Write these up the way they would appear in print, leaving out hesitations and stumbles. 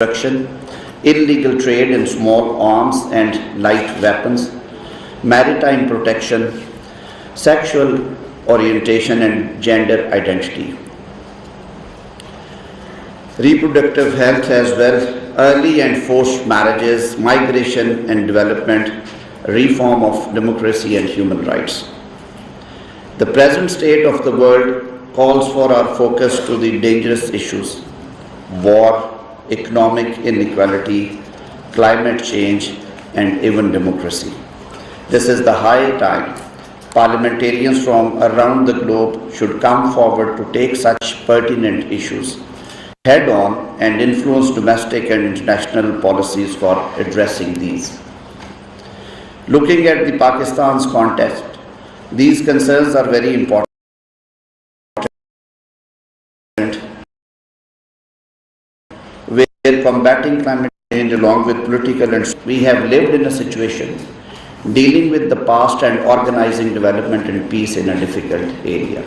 production, illegal trade in small arms and light weapons, maritime protection, sexual orientation and gender identity, reproductive health as well, early and forced marriages, migration and development, reform of democracy and human rights. The present state of the world calls for our focus to the dangerous issues: war, economic inequality, climate change, and even democracy. This is the high time parliamentarians from around the globe should come forward to take such pertinent issues head on and influence domestic and international policies for addressing these. Looking at the Pakistan's context, these concerns are very important. Where combating climate change along with political and we have lived in a situation dealing with the past and organizing development and peace in a difficult area.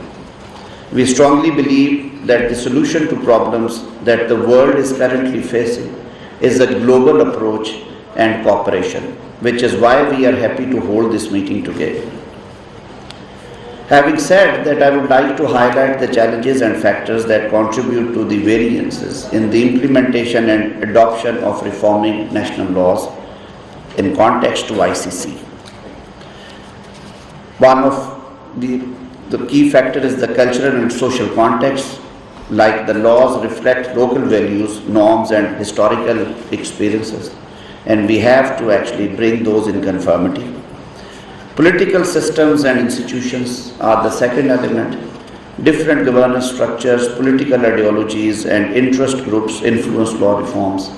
We strongly believe that the solution to problems that the world is currently facing is a global approach and cooperation, which is why we are happy to hold this meeting today. Having said that, I would like to highlight the challenges and factors that contribute to the variances in the implementation and adoption of reforming national laws in context to ICC. One of the key factors is the cultural and social context, like the laws reflect local values, norms and historical experiences, and we have to actually bring those in conformity. Political systems and institutions are the second element. Different governance structures, political ideologies and interest groups influence law reforms,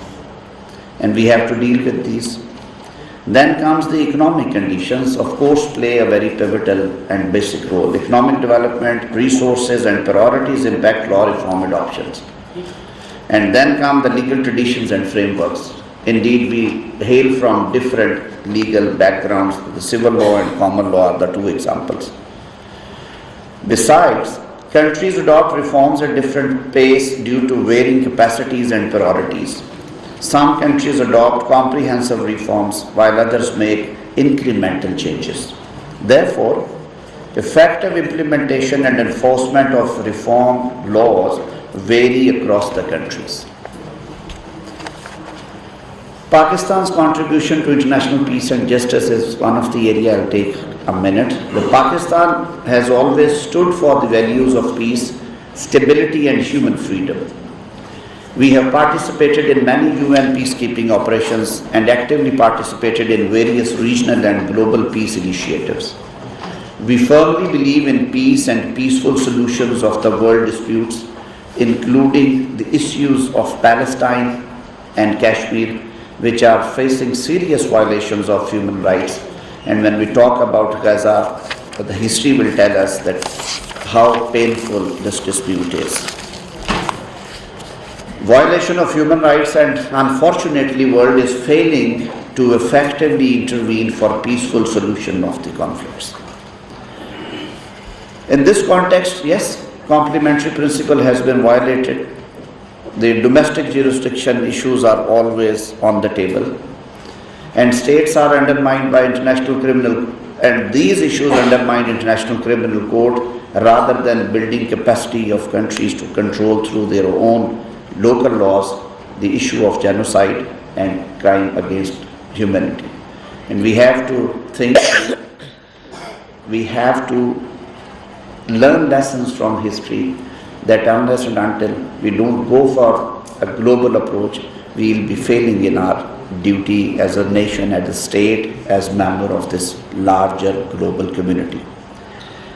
and we have to deal with these. Then comes the economic conditions, of course, play a very pivotal and basic role. Economic development, resources and priorities impact law reform adoptions. And then come the legal traditions and frameworks. Indeed, we hail from different legal backgrounds. The civil law and common law are the two examples. Besides, countries adopt reforms at different pace due to varying capacities and priorities. Some countries adopt comprehensive reforms while others make incremental changes. Therefore, effective implementation and enforcement of reform laws vary across the countries. Pakistan's contribution to international peace and justice is one of the areas I'll take a minute. Pakistan has always stood for the values of peace, stability and human freedom. We have participated in many UN peacekeeping operations and actively participated in various regional and global peace initiatives. We firmly believe in peace and peaceful solutions of the world disputes, including the issues of Palestine and Kashmir, which are facing serious violations of human rights. And when we talk about Gaza, the history will tell us that how painful this dispute is. Violation of human rights, and unfortunately world is failing to effectively intervene for peaceful solution of the conflicts. In this context, yes, complementary principle has been violated. The domestic jurisdiction issues are always on the table, and states are undermined by international criminal, and these issues undermine international criminal court rather than building capacity of countries to control through their own local laws the issue of genocide and crime against humanity. And we have to think, we have to learn lessons from history, that unless and until we don't go for a global approach, we will be failing in our duty as a nation, as a state, as member of this larger global community.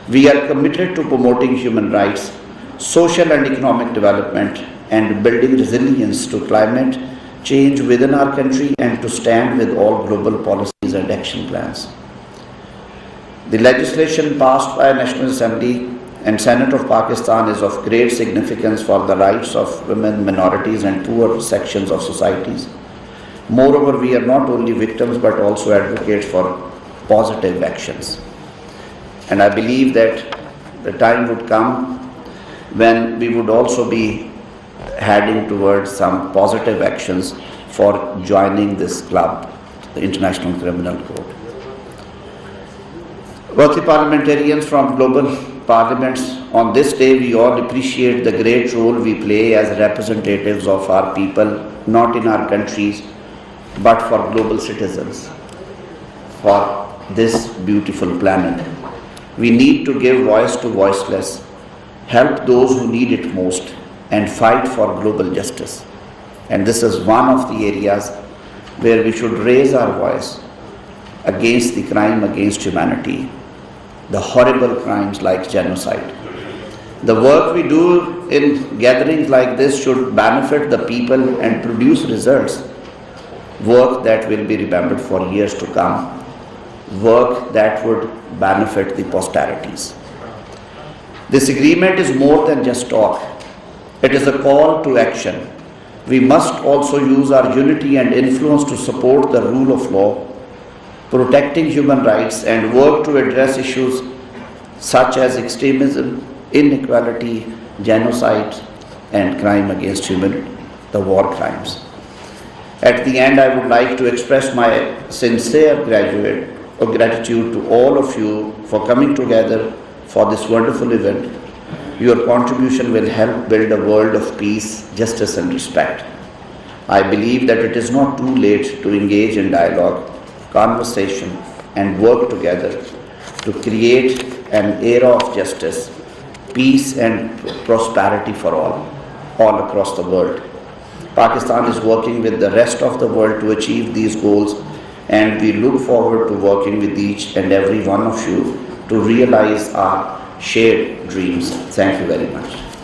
We are committed to promoting human rights, social and economic development, and building resilience to climate change within our country, and to stand with all global policies and action plans. The legislation passed by National Assembly and Senate of Pakistan is of great significance for the rights of women, minorities and poor sections of societies. Moreover, we are not only victims but also advocates for positive actions. And I believe that the time would come when we would also be heading towards some positive actions for joining this club, the International Criminal Court. Worthy parliamentarians from global parliaments, on this day we all appreciate the great role we play as representatives of our people, not in our countries, but for global citizens, for this beautiful planet. We need to give voice to voiceless, help those who need it most, and fight for global justice. And this is one of the areas where we should raise our voice against the crime against humanity, the horrible crimes like genocide. The work we do in gatherings like this should benefit the people and produce results, work that will be remembered for years to come, work that would benefit the posterities. This agreement is more than just talk. It is a call to action. We must also use our unity and influence to support the rule of law, protecting human rights, and work to address issues such as extremism, inequality, genocide, and crime against humanity, the war crimes. At the end, I would like to express my sincere gratitude to all of you for coming together for this wonderful event. Your contribution will help build a world of peace, justice, and respect. I believe that it is not too late to engage in dialogue, conversation, and work together to create an era of justice, peace, and prosperity for all across the world. Pakistan is working with the rest of the world to achieve these goals, and we look forward to working with each and every one of you to realize our shared dreams. Thank you very much.